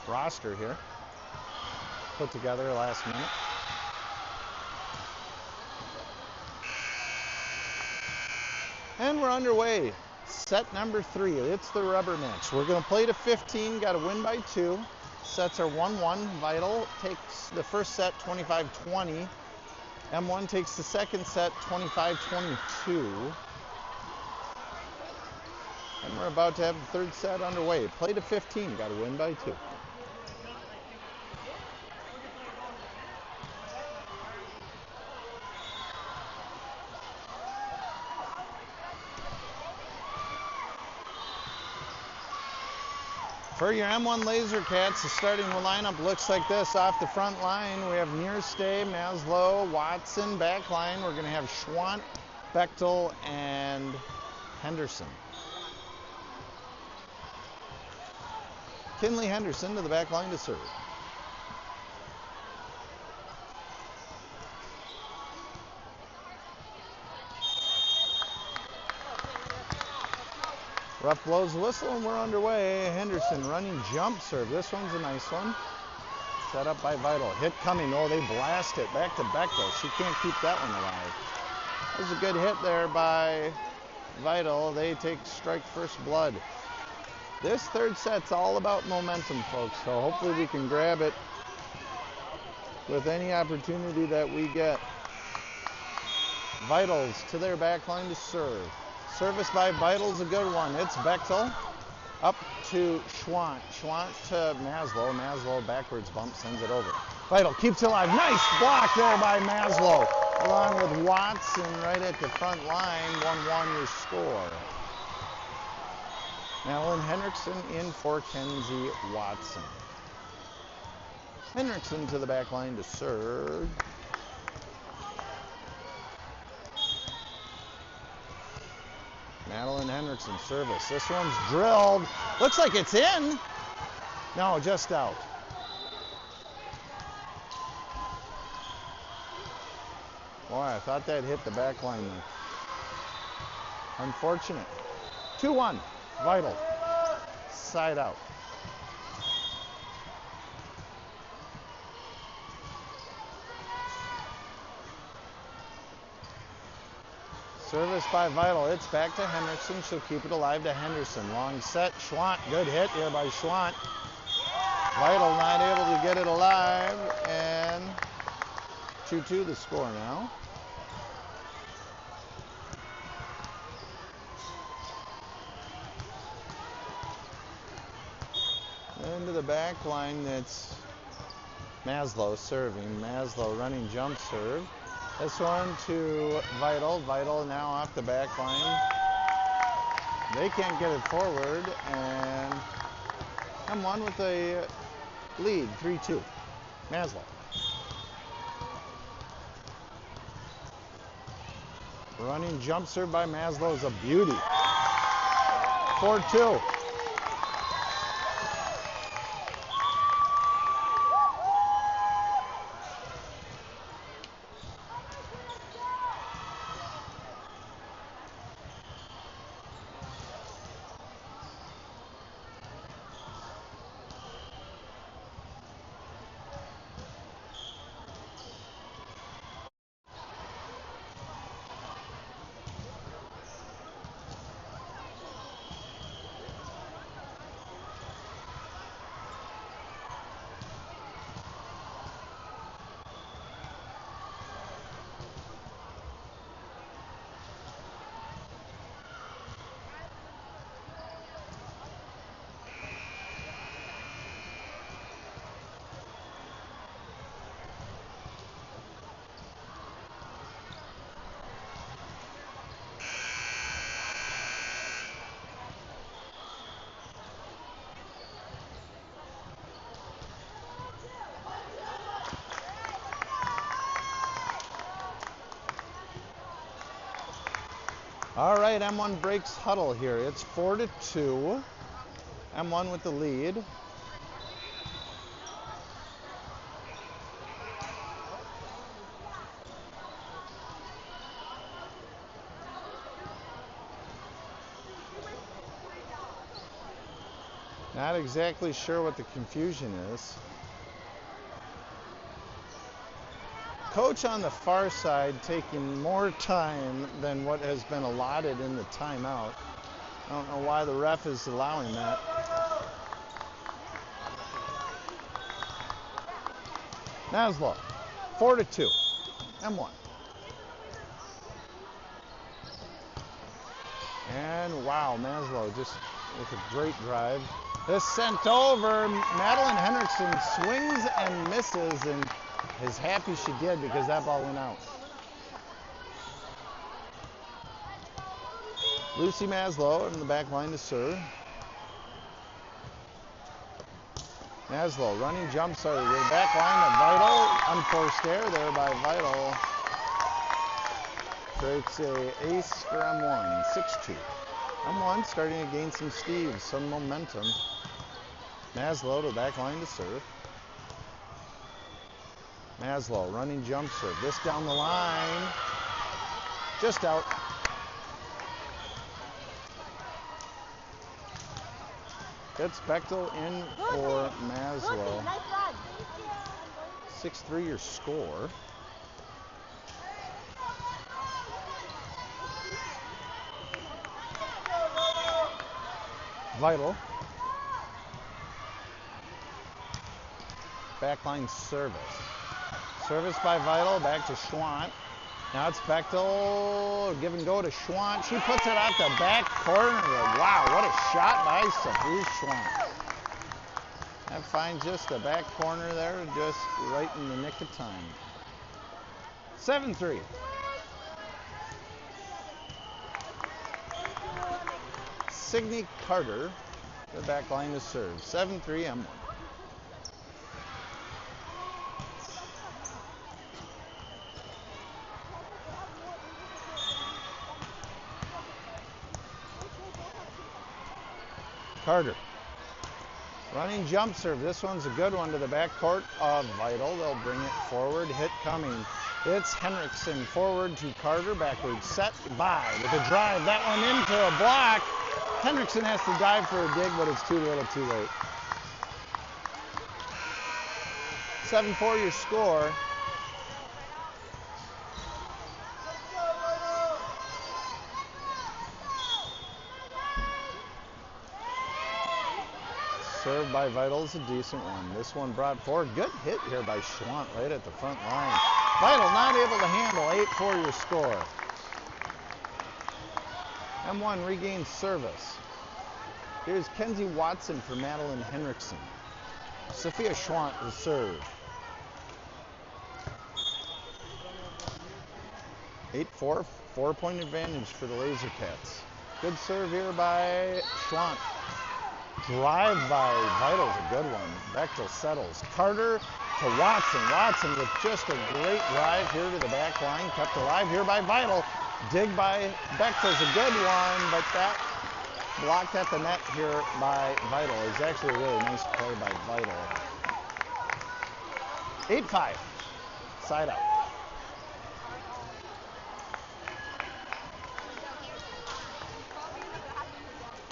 roster here, put together last minute. And we're underway. Set number 3. It's the rubber match. We're going to play to 15. Got to win by 2. Sets are 1-1. Vital takes the first set 25-20. M1 takes the second set 25-22. And we're about to have the third set underway. Play to 15. Got to win by 2. For your M1 Laser Cats, the starting lineup looks like this. Off the front line, we have Nearstay, Maslow, Watson. Back line, we're going to have Schwant, Bechtel, and Henderson. Kinley Henderson to the back line to serve. Rough blows the whistle and we're underway. Henderson running jump serve. This one's a nice one. Set up by Vital. Hit coming. Oh, they blast it back to Bechtel. She can't keep that one alive. That was a good hit there by Vital. They take strike first blood. This third set's all about momentum, folks, so hopefully we can grab it with any opportunity that we get. Vitals to their back line to serve. Service by Vital's a good one. It's Bechtel up to Schwant. Schwant to Maslow. Maslow backwards bump, sends it over. Vital keeps it alive. Nice block there by Maslow. Along with Watson right at the front line. 1-1 your score. Madeline Hendrickson in for Kenzie Watson. Hendrickson to the back line to serve. Madeline Hendrickson service. This one's drilled. Looks like it's in. No, just out. Boy, I thought that hit the back line there. Unfortunate. 2-1. Vital. Side out. Service by Vital. It's back to Henderson. She'll keep it alive to Henderson. Long set. Schwant. Good hit here by Schwant. Vital not able to get it alive. And 2-2 the score now. Into the back line, that's Maslow serving. Maslow running jump serve. This one to Vital. Vital now off the back line. They can't get it forward, and M1 with a lead, 3-2. Maslow. Running jump serve by Maslow is a beauty. 4-2. All right, M1 breaks huddle here. It's 4-2. M1 with the lead. Not exactly sure what the confusion is. Coach on the far side taking more time than what has been allotted in the timeout. I don't know why the ref is allowing that. Maslow, 4-2, M1. And wow, Maslow just with a great drive. This sent over. Madeline Hendrickson swings and misses, and is happy she did because that ball went out. Lucy Maslow in the back line to serve. Maslow running jump serve. The back line of Vital. Unforced error there by Vital. Creates a ace for M1. 6-2. M1 starting to gain some steves, some momentum. Maslow to the back line to serve. Maslow running jump serve. This down the line. Just out. It's Bechtel in for Maslow. 6-3 your score. Vital. Backline service. Service by Vital, back to Schwant. Now it's Bechtel, give and go to Schwant. She puts it out the back corner. Wow, what a shot by Sabu Schwant. That finds just the back corner there, just right in the nick of time. 7-3. Signe Carter, the back line to serve. 7-3 M1. Carter. Running jump serve. This one's a good one to the back court of Vital. They'll bring it forward. Hit coming. It's Henriksen forward to Carter. Backward set by with a drive. That one into a block. Henriksen has to dive for a dig, but it's too little, too late. 7-4 your score. Serve by Vital is a decent one. This one brought forward. Good hit here by Schwant right at the front line. Vital not able to handle. 8-4 your score. M1 regains service. Here's Kenzie Watson for Madeline Henriksen. Sophia Schwant to serve. 8-4, 4-point advantage for the Laser Cats. Good serve here by Schwant. Drive by Vital's a good one. Bechtel settles. Carter to Watson. Watson with just a great drive here to the back line. Kept alive here by Vital. Dig by Bechtel's a good one, but that blocked at the net here by Vital. It's actually a really nice play by Vital. 8-5. Side out.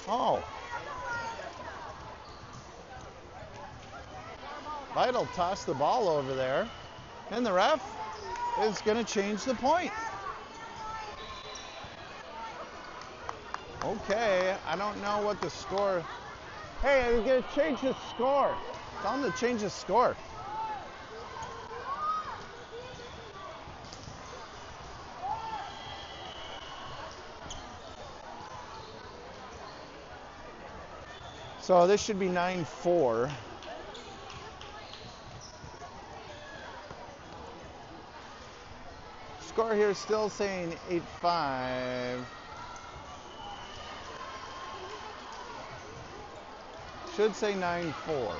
Oh. Vital tossed the ball over there, and the ref is going to change the point. Okay, I don't know what the score. Hey, I'm going to change the score. Tell him to change the score. So this should be 9-4. Score here still saying 8-5. Should say 9-4.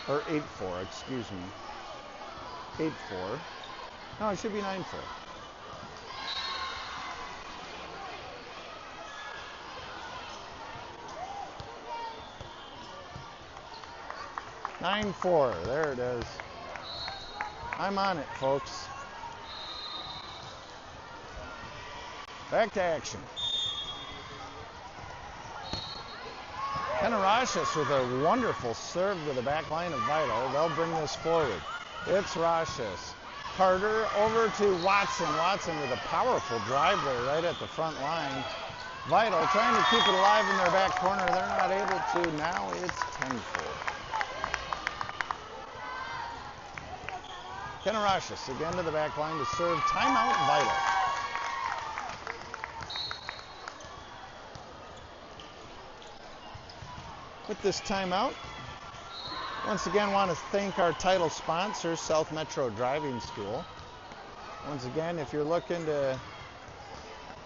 Or 8-4, excuse me. 8-4. No, it should be 9-4. There it is. I'm on it, folks. Back to action. Kenarashis with a wonderful serve to the back line of Vital. They'll bring this forward. It's Rashis. Carter over to Watson. Watson with a powerful drive there right at the front line. Vital trying to keep it alive in their back corner. They're not able to. Now it's 10-4. Kenarashis again to the back line to serve. Timeout Vital. With this timeout, once again want to thank our title sponsor, South Metro Driving School. Once again, if you're looking to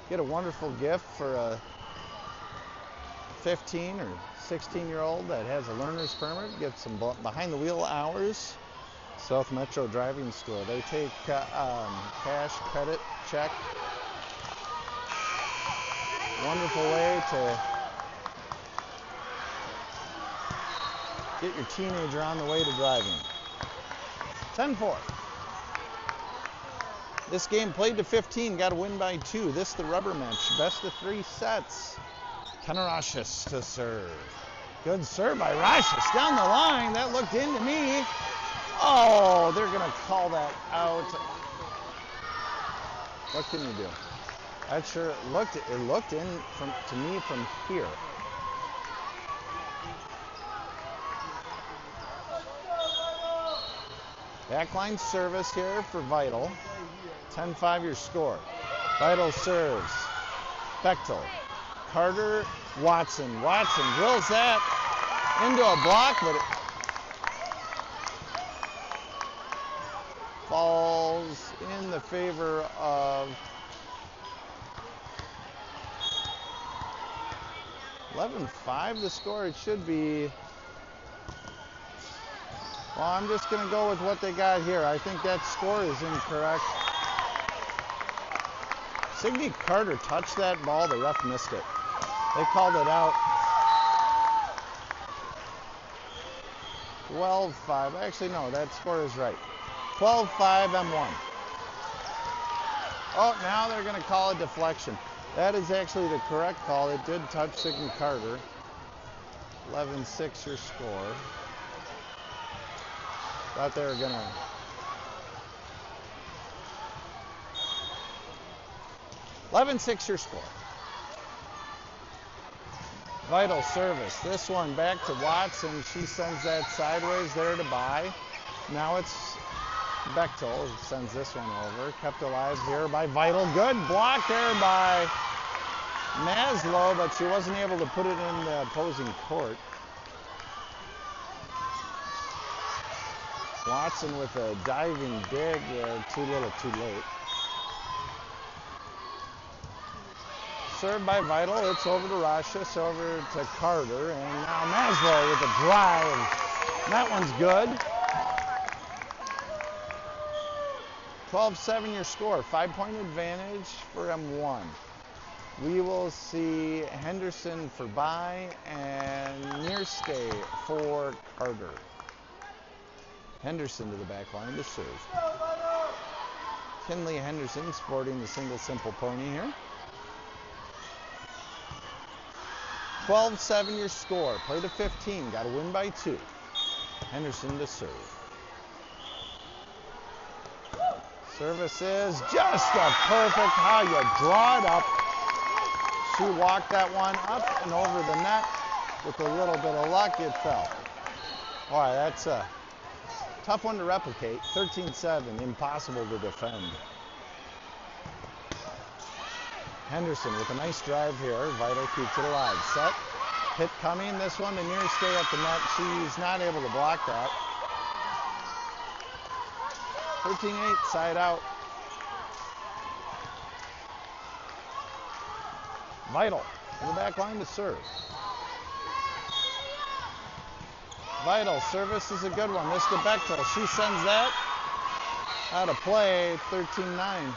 get a wonderful gift for a 15 or 16-year-old that has a learner's permit, get some behind the wheel hours, South Metro Driving School. They take cash, credit, check. Wonderful way to get your teenager on the way to driving. 10-4. This game played to 15, got to win by 2. This the rubber match, best of 3 sets. Kenarashis to serve. Good serve by Rashis down the line. That looked into me. Oh, they're going to call that out. What can you do? That sure looked in to me from here. Backline service here for Vital. 10-5 your score. Vital serves. Bechtel. Carter. Watson. Watson drills that into a block, but it falls in the favor of 11-5 the score. It should be. Well, I'm just going to go with what they got here. I think that score is incorrect. Signe Carter touched that ball. The ref missed it. They called it out. 12-5. Actually, no, that score is right. 12-5 M1. Oh, now they're going to call a deflection. That is actually the correct call. It did touch Signe Carter. 11-6 your score. Thought they were going to... $11-6 your score. Vital service. This one back to Watson. She sends that sideways there to Bai. Now it's Bechtel who sends this one over. Kept alive here by Vital. Good block there by Maslow, but she wasn't able to put it in the opposing court. Watson with a diving dig. Too little, too late. Served by Vital. It's over to Rashis, over to Carter, and now Maslow with a drive. That one's good. 12-7 your score. 5-point advantage for M1. We will see Henderson for Bai and Nearstay for Carter. Henderson to the back line to serve. Kinley Henderson sporting the single simple pony here. 12-7 your score. Play to 15. Got to win by 2. Henderson to serve. Service is just a perfect how you draw it up. She walked that one up and over the net. With a little bit of luck, it fell. All right, that's a tough one to replicate. 13-7, impossible to defend. Henderson with a nice drive here. Vital keeps it alive. Set. Hit coming. This one to Nearstay at the net. She's not able to block that. 13-8, side out. Vital to the back line to serve. Vital, service is a good one. This to Bechtel. She sends that out of play. 13-9.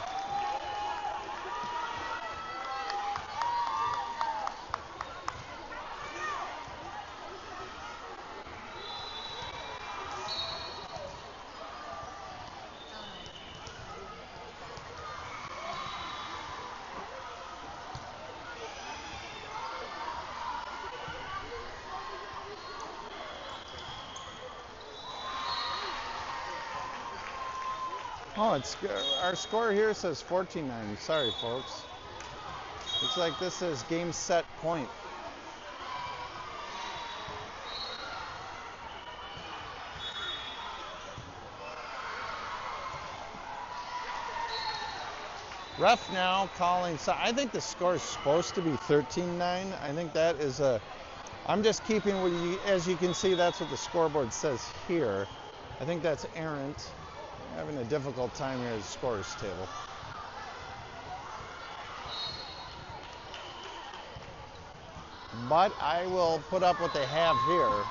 Oh, our score here says 14-9. Sorry, folks. Looks like this is game, set, point. Ref now calling. So I think the score is supposed to be 13-9. I think that is a... I'm just keeping what you... As you can see, that's what the scoreboard says here. I think that's errant. Having a difficult time here at the scorer's table. But I will put up what they have here.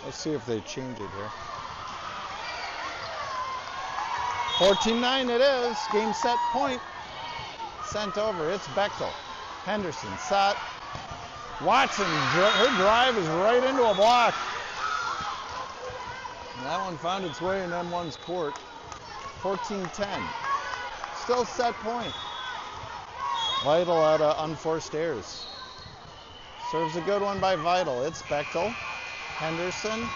Let's see if they change it here. 14-9 it is. Game, set, point. Sent over. It's Bechtel. Henderson, set. Watson, her drive is right into a block. That one found its way in M1's court. 14-10. Still set point. Vital out of unforced errors. Serves a good one by Vital. It's Bechtel. Henderson.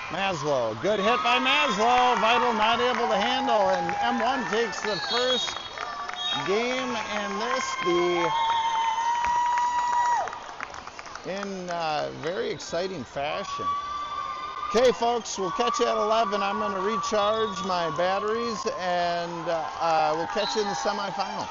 Maslow. Good hit by Maslow. Vital not able to handle, and M1 takes the first game in this, in very exciting fashion. Okay, folks, we'll catch you at 11. I'm going to recharge my batteries, and we'll catch you in the semifinal.